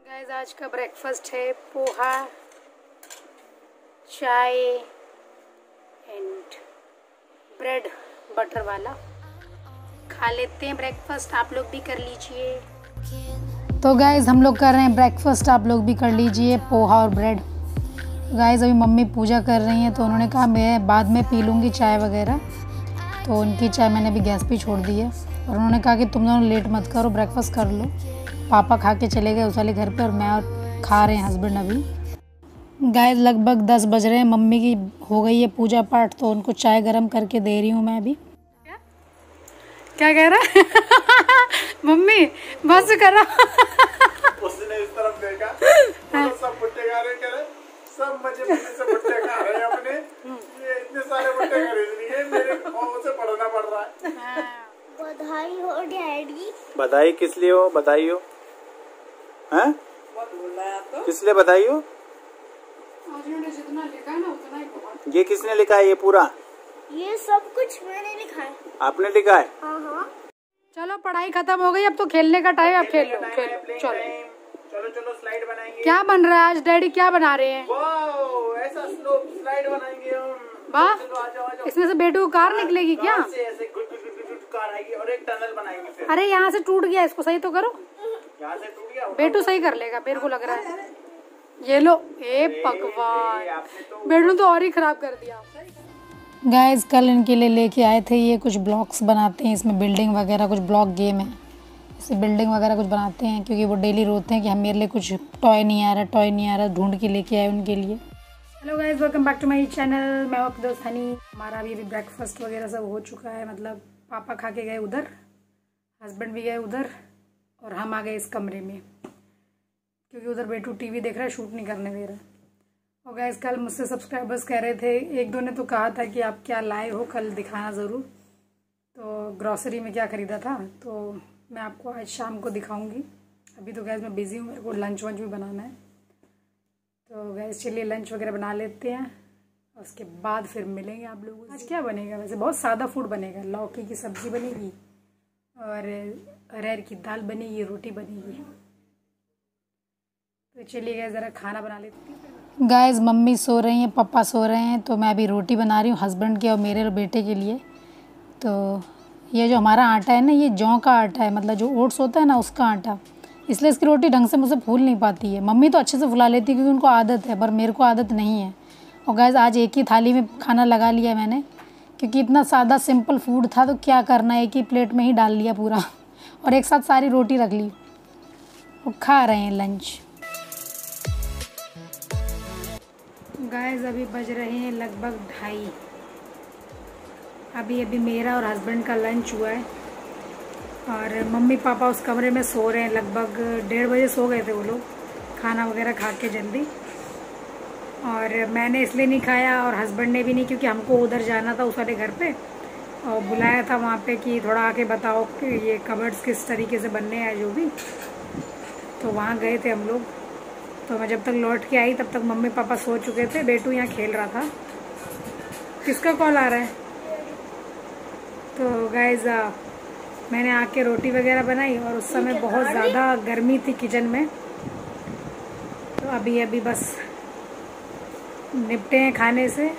Guys आज का breakfast है पोहा, चाय एंड ब्रेड बटर वाला। खा लेते हैं ब्रेकफास्ट, आप लोग भी कर लीजिए। तो गाइस हम लोग कर रहे हैं ब्रेकफास्ट, आप लोग भी कर लीजिए पोहा और ब्रेड। गाइस अभी मम्मी पूजा कर रही हैं तो उन्होंने कहा मैं बाद में पी लूँगी चाय वगैरह, तो उनकी चाय मैंने अभी गैस पे छोड़ दी है। और उन्होंने कहा कि तुम दोनों लेट मत करो, ब्रेकफास्ट कर लो। पापा खा के चले गए उस वाले घर पे और मैं और खा रहे हैं हस्बैंड अभी। गाइस लगभग 10 बज रहे हैं, मम्मी की हो गई है पूजा पाठ तो उनको चाय गरम करके दे रही हूँ मैं अभी। क्या कह रहा है मम्मी बस करो। उसने इस तरफ देखा तो सब भुट्टे खा रहे, कह रहे सब मजे से भुट्टे खा रहे हैं अपने। ये इतने सारे भुट्टे खरीद लिए, मेरे को से पढ़ना पड़ रहा है। बधाई हो डैडी। बधाई किस लिए हो? बधाई हो हैं? तो किस लिए बधाई हो? जितना लिखा है ना उतना ही बहुत। ये किसने लिखा है? ये पूरा ये सब कुछ मैंने लिखा है। आपने लिखा है? हाँ। चलो पढ़ाई खत्म हो गई, अब तो खेलने का टाइम, अब खेल लो चलो। चलो चलो स्लाइड बनाएंगे। क्या बन रहा है आज डैडी, क्या बना रहे हैं? वाओ, ऐसा स्लोप स्लाइड बनाएंगे हम। वाह, इसमें से बेटू कार निकलेगी क्या? ऐसे कार आएगी और एक टनल बनाएंगे फिर। अरे यहाँ से टूट गया, इसको सही तो करो। यहाँ से टूट गया, बेटू सही कर लेगा मेरे को लग रहा है। ये लो, ए भगवान, बेटू तो और ही खराब कर दिया। गाइस कल इनके लिए लेके आए थे, ये कुछ ब्लॉक्स बनाते हैं, इसमें बिल्डिंग वगैरह कुछ ब्लॉक गेम है, इससे बिल्डिंग वगैरह कुछ बनाते हैं क्योंकि वो डेली रोते हैं कि हम मेरे लिए कुछ टॉय नहीं आ रहा, ढूंढ के लेके आए उनके लिए। Hello guys, welcome back to my channel. मैं आपकी दोस्त हनी। हमारा अभी ब्रेकफास्ट वगैरह सब हो चुका है, मतलब पापा खा के गए उधर, हस्बैंड भी गए उधर और हम आ गए इस कमरे में क्योंकि उधर बेटू टीवी देख रहा है, शूट नहीं करने दे रहा। और गाइस कल मुझसे सब्सक्राइबर्स कह रहे थे, एक दो ने तो कहा था कि आप क्या लाए हो, कल दिखाना ज़रूर। तो ग्रॉसरी में क्या ख़रीदा था तो मैं आपको आज शाम को दिखाऊंगी। अभी तो गैस मैं बिज़ी हूँ, मेरे को लंच वंच भी बनाना है। तो गैस चलिए लंच वगैरह बना लेते हैं और उसके बाद फिर मिलेंगे आप लोगों से। आज क्या बनेगा? वैसे बहुत सादा फूड बनेगा, लौकी की सब्ज़ी बनेगी और अरहर की दाल बनेगी, रोटी बनेगी। तो चलिए गैस ज़रा खाना बना लेते हैं। गाइस मम्मी सो रही हैं, पापा सो रहे हैं, तो मैं अभी रोटी बना रही हूँ हस्बैंड के और मेरे बेटे के लिए। तो ये जो हमारा आटा है ना, ये जौ का आटा है, मतलब जो ओट्स होता है ना उसका आटा, इसलिए इसकी रोटी ढंग से मुझसे फूल नहीं पाती है। मम्मी तो अच्छे से फुला लेती है क्योंकि उनको आदत है, पर मेरे को आदत नहीं है। और गाइस आज एक ही थाली में खाना लगा लिया मैंने क्योंकि इतना सादा सिंपल फूड था, तो क्या करना, एक ही प्लेट में ही डाल लिया पूरा और एक साथ सारी रोटी रख ली और खा रहे हैं लंच। गाइस अभी बज रहे हैं लगभग 2:30। अभी मेरा और हस्बैंड का लंच हुआ है और मम्मी पापा उस कमरे में सो रहे हैं। लगभग 1:30 बजे सो गए थे वो लोग, खाना वगैरह खा के जल्दी। और मैंने इसलिए नहीं खाया और हस्बैंड ने भी नहीं, क्योंकि हमको उधर जाना था उस वाले घर पे और बुलाया था वहाँ पे कि थोड़ा आके बताओ कि ये कबर्ड्स किस तरीके से बनने हैं जो भी। तो वहाँ गए थे हम लोग। तो मैं जब तक लौट के आई तब तक मम्मी पापा सो चुके थे, बेटू यहाँ खेल रहा था। किसका कॉल आ रहा है? तो गाइस मैंने आके रोटी वगैरह बनाई और उस समय बहुत ज़्यादा गर्मी थी किचन में। तो अभी बस निपटे हैं खाने से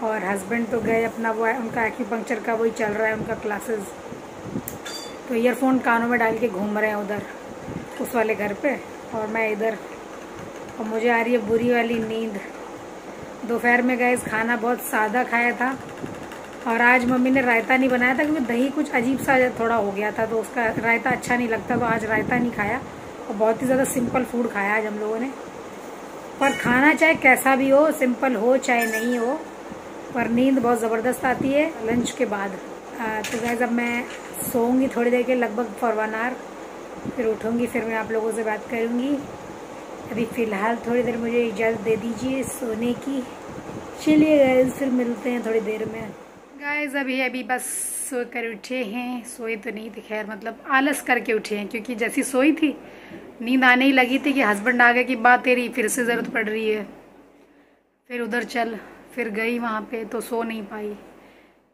और हस्बैंड तो गए अपना, वो उनका एक्यूपंक्चर का वही चल रहा है उनका क्लासेस, तो ईयरफोन कानों में डाल के घूम रहे हैं उधर उस वाले घर पे और मैं इधर। और मुझे आ रही है बुरी वाली नींद। दोपहर में गए खाना बहुत सादा खाया था और आज मम्मी ने रायता नहीं बनाया था क्योंकि दही कुछ अजीब सा थोड़ा हो गया था, तो उसका रायता अच्छा नहीं लगता, तो आज रायता नहीं खाया और बहुत ही ज़्यादा सिंपल फूड खाया आज हम लोगों ने। पर खाना चाहे कैसा भी हो, सिंपल हो चाहे नहीं हो, पर नींद बहुत ज़बरदस्त आती है लंच के बाद। तो गाइस अब मैं सोऊंगी थोड़ी देर के, लगभग फॉर 1 आवर, फिर उठूँगी, फिर मैं आप लोगों से बात करूँगी। अभी फ़िलहाल थोड़ी देर मुझे इजाज़त दे दीजिए सोने की। चलिए गाइस फिर मिलते हैं थोड़ी देर में। गाइस अभी बस सो कर उठे हैं, सोए तो नहीं थे खैर, मतलब आलस करके उठे हैं क्योंकि जैसी सोई थी नींद आने ही लगी थी कि हस्बैंड आ गए कि बात तेरी फिर से ज़रूरत पड़ रही है, फिर उधर चल, फिर गई वहाँ पे तो सो नहीं पाई,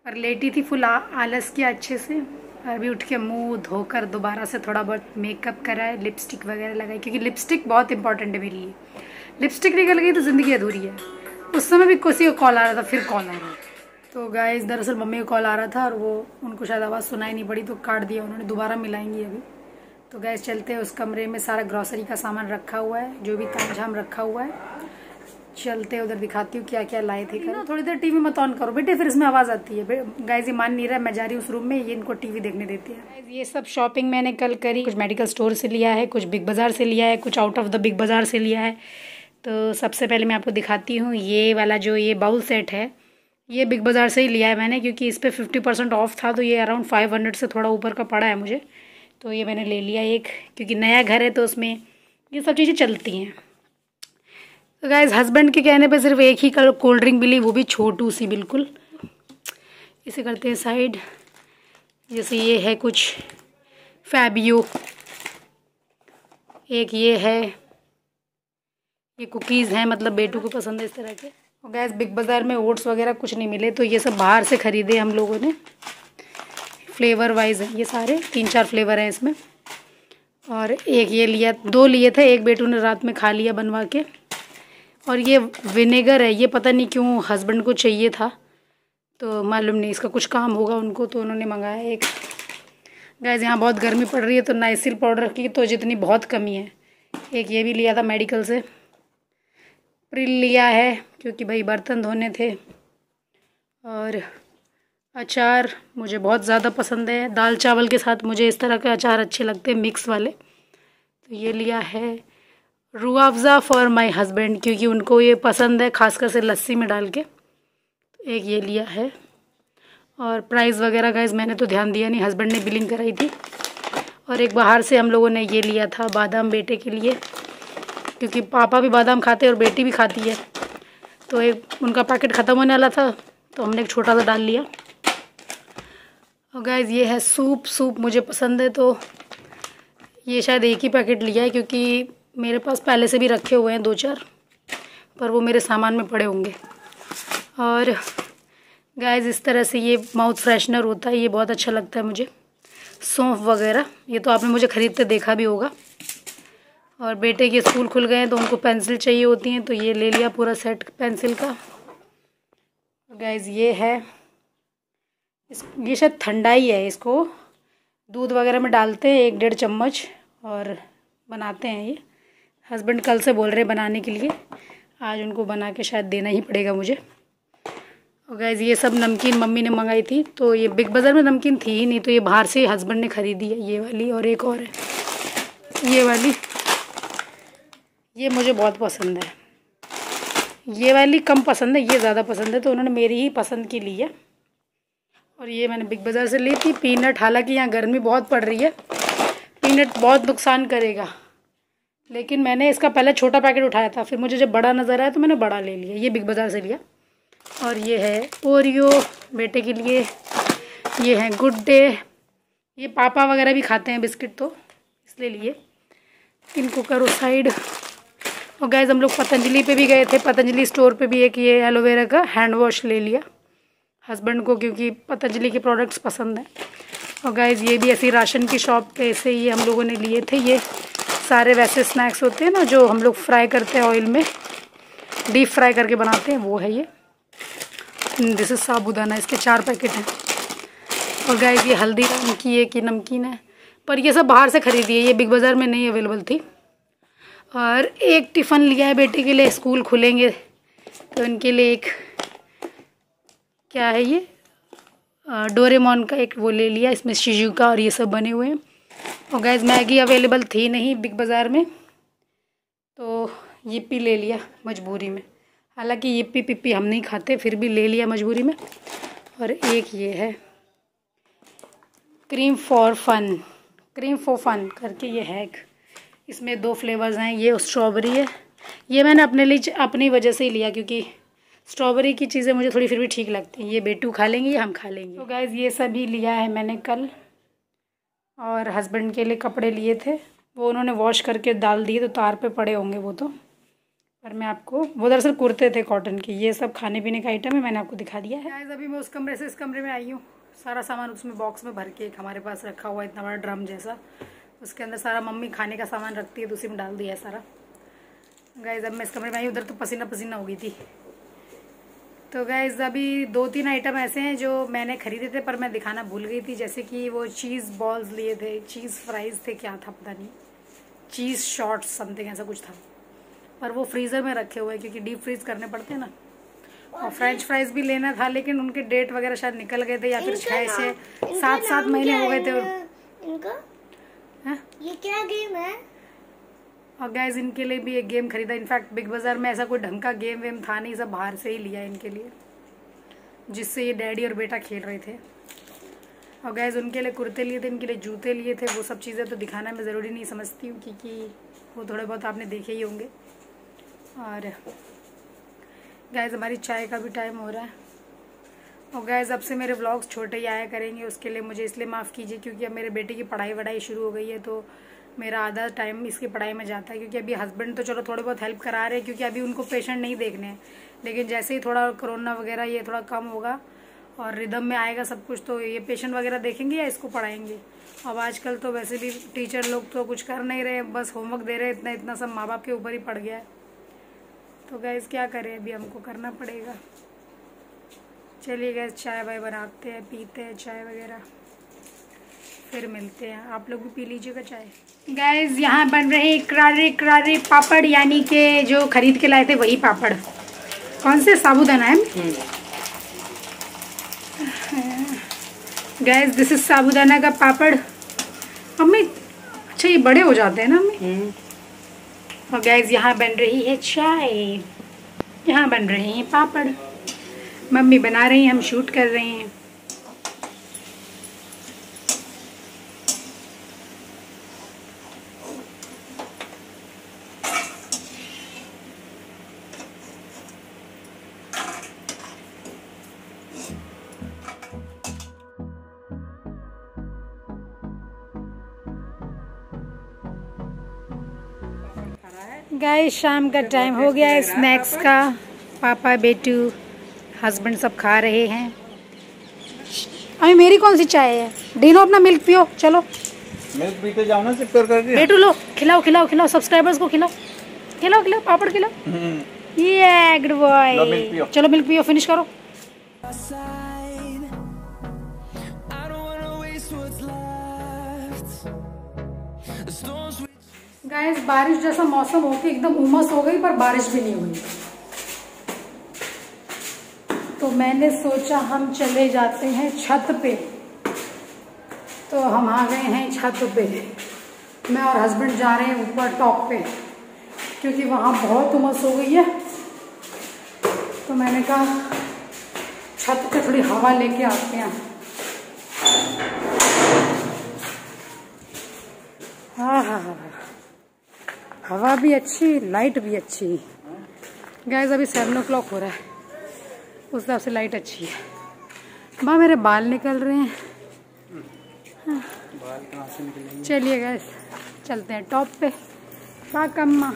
पर लेटी थी, फुल आलस किया अच्छे से अभी उठ के मुंह धोकर दोबारा से थोड़ा बहुत मेकअप करा है, लिपस्टिक वगैरह लगाई, क्योंकि लिपस्टिक बहुत इंपॉर्टेंट है मेरे लिए। लिपस्टिक निकल गई तो ज़िंदगी अधूरी है। उस समय भी किसी को कॉल आ रहा था, फिर कॉल आ रहा था। तो गाइस दरअसल मम्मी को कॉल आ रहा था और वो उनको शायद आवाज़ सुनाई नहीं पड़ी तो काट दिया उन्होंने, दोबारा मिलाएंगी अभी। तो गाइस चलते हैं, उस कमरे में सारा ग्रॉसरी का सामान रखा हुआ है, जो भी तामझाम रखा हुआ है। चलते उधर दिखाती हूँ क्या क्या लाए थे कल। थोड़ी देर टीवी मत ऑन करो बेटे, फिर इसमें आवाज़ आती है। गाइस ये मान नहीं रहा, मैं जा रही हूँ उस रूम में, ये इनको टीवी देखने देती है। ये सब शॉपिंग मैंने कल करी, कुछ मेडिकल स्टोर से लिया है, कुछ बिग बाज़ार से लिया है, कुछ आउट ऑफ द बिग बाज़ार से लिया है। तो सबसे पहले मैं आपको दिखाती हूँ ये वाला जो ये बाउल सेट है, ये बिग बाज़ार से ही लिया है मैंने, क्योंकि इस पर 50% ऑफ था। तो ये अराउंड 500 से थोड़ा ऊपर का पड़ा है मुझे, तो ये मैंने ले लिया एक, क्योंकि नया घर है तो उसमें ये सब चीज़ें चलती हैं। तो गाइस हस्बैंड के कहने पे सिर्फ एक ही कोल्ड ड्रिंक मिली, वो भी छोटू सी बिल्कुल। इसे करते हैं साइड। जैसे ये है कुछ फैबियो, एक ये है, ये कुकीज़ हैं, मतलब बेटू को पसंद है इस तरह के। और गाइस बिग बाज़ार में ओट्स वगैरह कुछ नहीं मिले, तो ये सब बाहर से ख़रीदे हम लोगों ने। फ्लेवर वाइज है ये सारे, 3-4 फ्लेवर हैं इसमें। और एक ये लिया, 2 लिए थे, एक बेटू ने रात में खा लिया बनवा के। और ये विनेगर है, ये पता नहीं क्यों हस्बैंड को चाहिए था, तो मालूम नहीं, इसका कुछ काम होगा उनको, तो उन्होंने मंगाया एक। गाइस यहाँ बहुत गर्मी पड़ रही है, तो नाइसिल पाउडर की तो जितनी बहुत कमी है। एक ये भी लिया था मेडिकल से। प्रिल लिया है क्योंकि भाई बर्तन धोने थे। और अचार मुझे बहुत ज़्यादा पसंद है, दाल चावल के साथ मुझे इस तरह के अचार अच्छे लगते हैं, मिक्स वाले। तो ये लिया है Rooh Afza for my husband, क्योंकि उनको ये पसंद है, खासकर से लस्सी में डाल के। तो एक ये लिया है। और प्राइस वगैरह गाइस मैंने तो ध्यान दिया नहीं, हस्बैंड ने बिलिंग कराई थी। और एक बाहर से हम लोगों ने ये लिया था बादाम बेटे के लिए, क्योंकि पापा भी बादाम खाते हैं और बेटी भी खाती है। तो एक उनका पैकेट ख़त्म होने वाला था, तो हमने एक छोटा सा डाल लिया। और गाइस ये है सूप मुझे पसंद है, तो ये शायद एक ही पैकेट लिया है, क्योंकि मेरे पास पहले से भी रखे हुए हैं 2-4, पर वो मेरे सामान में पड़े होंगे। और गाइस इस तरह से ये माउथ फ्रेशनर होता है, ये बहुत अच्छा लगता है मुझे, सौंफ वगैरह। ये तो आपने मुझे ख़रीदते देखा भी होगा। और बेटे के स्कूल खुल गए हैं तो उनको पेंसिल चाहिए होती हैं, तो ये ले लिया पूरा सेट पेंसिल का। गाइस ये है, ये शायद ठंडाई है, इसको दूध वगैरह में डालते हैं 1-1.5 चम्मच और बनाते हैं। ये हस्बैंड कल से बोल रहे हैं बनाने के लिए, आज उनको बना के शायद देना ही पड़ेगा मुझे। और गाइस ये सब नमकीन मम्मी ने मंगाई थी, तो ये बिग बाज़ार में नमकीन थी ही नहीं, तो ये बाहर से हस्बैंड ने ख़रीदी है, ये वाली। और एक और है ये वाली, ये मुझे बहुत पसंद है। ये वाली कम पसंद है, ये ज़्यादा पसंद है, तो उन्होंने मेरी ही पसंद की ली है। और ये मैंने बिग बाज़ार से ली थी पीनट। हालांकि यहाँ गर्मी बहुत पड़ रही है, पीनट बहुत नुकसान करेगा, लेकिन मैंने इसका पहले छोटा पैकेट उठाया था, फिर मुझे जब बड़ा नज़र आया तो मैंने बड़ा ले लिया। ये बिग बाज़ार से लिया। और ये है ओरियो बेटे के लिए, ये है गुड डे, ये पापा वगैरह भी खाते हैं बिस्किट, तो इसलिए लिए। इनको करो साइड। और गाइस हम लोग पतंजलि पे भी गए थे, पतंजलि स्टोर पे भी एक ये एलोवेरा का हैंड वॉश ले लिया हस्बैंड को, क्योंकि पतंजलि के प्रोडक्ट्स पसंद हैं। और गाइस ये भी ऐसी राशन की शॉप पे से ये हम लोगों ने लिए थे। ये सारे वैसे स्नैक्स होते हैं ना, जो हम लोग फ्राई करते हैं ऑयल में, डीप फ्राई करके बनाते हैं, वो है ये। दिस इज साबूदाना, इसके 4 पैकेट हैं। और गाइस ये हल्दीराम की एक ये नमकीन है, पर ये सब बाहर से ख़रीदी है, ये बिग बाज़ार में नहीं अवेलेबल थी। और एक टिफ़न लिया है बेटे के लिए, स्कूल खुलेंगे तो इनके लिए एक, क्या है ये, डोरेमोन का एक वो ले लिया, इसमें शिजुका और ये सब बने हुए हैं। और गाइस मैगी अवेलेबल थी नहीं बिग बाज़ार में, तो यिप्पी ले लिया मजबूरी में। हालांकि यिप्पी पिप्पी हम नहीं खाते, फिर भी ले लिया मजबूरी में। और एक ये है क्रीम फॉर फन करके ये है, इसमें 2 फ्लेवर्स हैं, ये स्ट्रॉबेरी है। ये मैंने अपने लिए अपनी वजह से ही लिया, क्योंकि स्ट्रॉबेरी की चीज़ें मुझे थोड़ी फिर भी ठीक लगती हैं। ये बेटू खा लेंगे, ये हम खा लेंगे। तो गाइस ये सभी लिया है मैंने कल। और हस्बैंड के लिए कपड़े लिए थे, वो उन्होंने वॉश करके डाल दिए, तो तार पे पड़े होंगे वो तो। पर मैं आपको, वो दरअसल कुर्ते थे कॉटन के। ये सब खाने पीने का आइटम है, मैंने आपको दिखा दिया है। गाइस अभी मैं उस कमरे से इस कमरे में आई हूँ, सारा सामान उसमें बॉक्स में भर के एक हमारे पास रखा हुआ है, इतना बड़ा ड्रम जैसा, उसके अंदर सारा मम्मी खाने का सामान रखती है तो उसी में डाल दिया है सारा। गाइज अब मैं इस कमरे में आई, उधर तो पसीना पसीना हो गई थी। तो गाइज अभी 2-3 आइटम ऐसे हैं जो मैंने खरीदे थे पर मैं दिखाना भूल गई थी, जैसे कि वो चीज़ बॉल्स लिए थे, चीज़ फ्राइज थे, क्या था पता नहीं, चीज़ शॉर्ट्स समथिंग ऐसा कुछ था, पर वो फ्रीज़र में रखे हुए क्योंकि डीप फ्रीज करने पड़ते हैं ना। और फ्रेंच फ्राइज भी लेना था लेकिन उनके डेट वगैरह शायद निकल गए थे या फिर 6 से 7 महीने हो गए थे इनका। है? ये क्या गेम है? और गाइज इनके लिए भी एक गेम खरीदा। इनफैक्ट बिग बाजार में ऐसा कोई ढंग का गेम वेम था नहीं, सब बाहर से ही लिया इनके लिए, जिससे ये डैडी और बेटा खेल रहे थे। और गाइज उनके लिए कुर्ते लिए थे, इनके लिए जूते लिए थे। वो सब चीज़ें तो दिखाना मैं ज़रूरी नहीं समझती हूँ क्योंकि वो थोड़े बहुत आपने देखे ही होंगे। और गाइज हमारी चाय का भी टाइम हो रहा है। और गाइज अब से मेरे व्लॉग्स छोटे ही आया करेंगे, उसके लिए मुझे इसलिए माफ़ कीजिए क्योंकि अब मेरे बेटे की पढ़ाई वढ़ाई शुरू हो गई है तो मेरा आधा टाइम इसकी पढ़ाई में जाता है। क्योंकि अभी हस्बैंड तो चलो थोड़े बहुत हेल्प करा रहे हैं क्योंकि अभी उनको पेशेंट नहीं देखने हैं, लेकिन जैसे ही थोड़ा कोरोना वगैरह ये थोड़ा कम होगा और रिदम में आएगा सब कुछ तो ये पेशेंट वगैरह देखेंगे या इसको पढ़ाएंगे। अब आजकल तो वैसे भी टीचर लोग तो कुछ कर नहीं रहे, बस होमवर्क दे रहे हैं, इतना इतना सब माँ बाप के ऊपर ही पड़ गया है। तो गाइस क्या करें, अभी हमको करना पड़ेगा। चलिए गाइस चाय वाय बनाते हैं, पीते हैं चाय वगैरह, फिर मिलते हैं। आप लोग भी पी लीजिएगा चाय। गाइस यहाँ बन रहे करारे करारे पापड़, यानी कि जो खरीद के लाए थे वही पापड़। कौन से? साबूदाना है गाइस, दिस इज साबूदाना का पापड़। मम्मी अच्छा ये बड़े हो जाते हैं ना मम्मी। और गाइस यहाँ बन रही है चाय, यहाँ बन रहे हैं पापड़, मम्मी बना रही हैं, हम शूट कर रहे हैं। गाइस शाम का टाइम हो गया है स्नैक्स का। पापा बेटू हस्बैंड सब खा रहे हैं। अभी मेरी कौन सी चाय है? डिनो अपना मिल्क पियो, चलो मिल्क पीते जाओ ना, सिप कर करके। बेटू लो, खिलाओ खिलाओ खिलाओ, सब्सक्राइबर्स को खिलाओ खिलाओ खिलाओ, पापड़ खिलाओ। ये गुड बॉय, चलो मिल्क पियो, फिनिश करो। गाइस बारिश जैसा मौसम होके एकदम उमस हो गई पर बारिश भी नहीं हुई, तो मैंने सोचा हम चले जाते हैं छत पे। तो हम आ गए हैं छत पे, मैं और हस्बैंड जा रहे हैं ऊपर टॉप पे क्योंकि वहाँ बहुत उमस हो गई है। तो मैंने कहा छत पे थोड़ी हवा लेके आते हैं। हाँ हाँ हाँ, हवा भी अच्छी, लाइट भी अच्छी। गाइस अभी 7 o'clock हो रहा है, उस हिसाब से लाइट अच्छी है। माँ मेरे बाल निकल रहे हैं। हाँ। बाल कहाँ से निकलेंगे? चलिए गाइस चलते हैं टॉप पे। कम्मा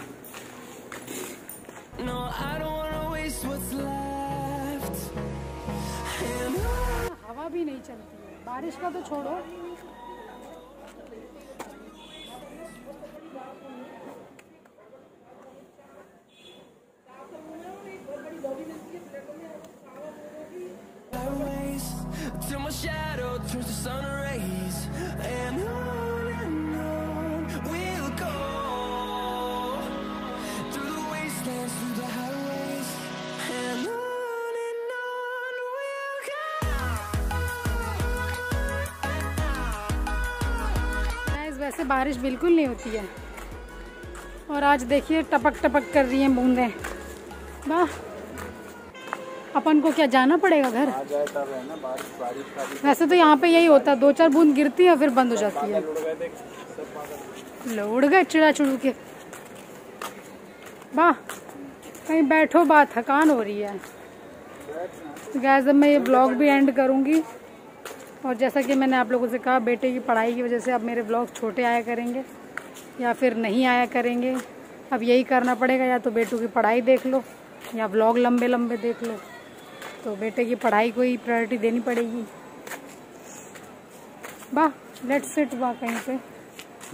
हवा भी नहीं चलती है, बारिश का तो छोड़ो। Till my shadow turns to sun rays, and on we'll go through the wastelands, through the highways, and on we'll go. Guys वैसे बारिश बिल्कुल नहीं होती है और आज देखिए टपक टपक कर रही हैं बूंदें। वाह, अपन को क्या जाना पड़ेगा घर? आ जाए तब है ना, बारिश का भी। वैसे तो यहाँ पे यही होता है, 2-4 बूंद गिरती है फिर बंद हो जाती है। उड़ गए चिड़ा चुड़ू के। वाह, कहीं बैठो, बात थकान हो रही है। गाइस अब मैं ये ब्लॉग भी एंड करूँगी और जैसा कि मैंने आप लोगों से कहा, बेटे की पढ़ाई की वजह से अब मेरे ब्लॉग छोटे आया करेंगे या फिर नहीं आया करेंगे। अब यही करना पड़ेगा, या तो बेटू की पढ़ाई देख लो या ब्लॉग लंबे लंबे देख लो। तो बेटे की पढ़ाई को ही प्रायोरिटी देनी पड़ेगी। वाह, लेट्स सिट वाह कहीं पे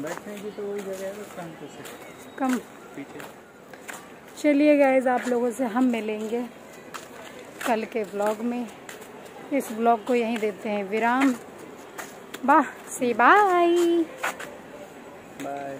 बैठने की तो वही जगह है, बस कम तो से कम। पीछे। चलिए गाइस, आप लोगों से हम मिलेंगे कल के व्लॉग में। इस व्लॉग को यहीं देते हैं विराम। बाय, से बाय। बाय।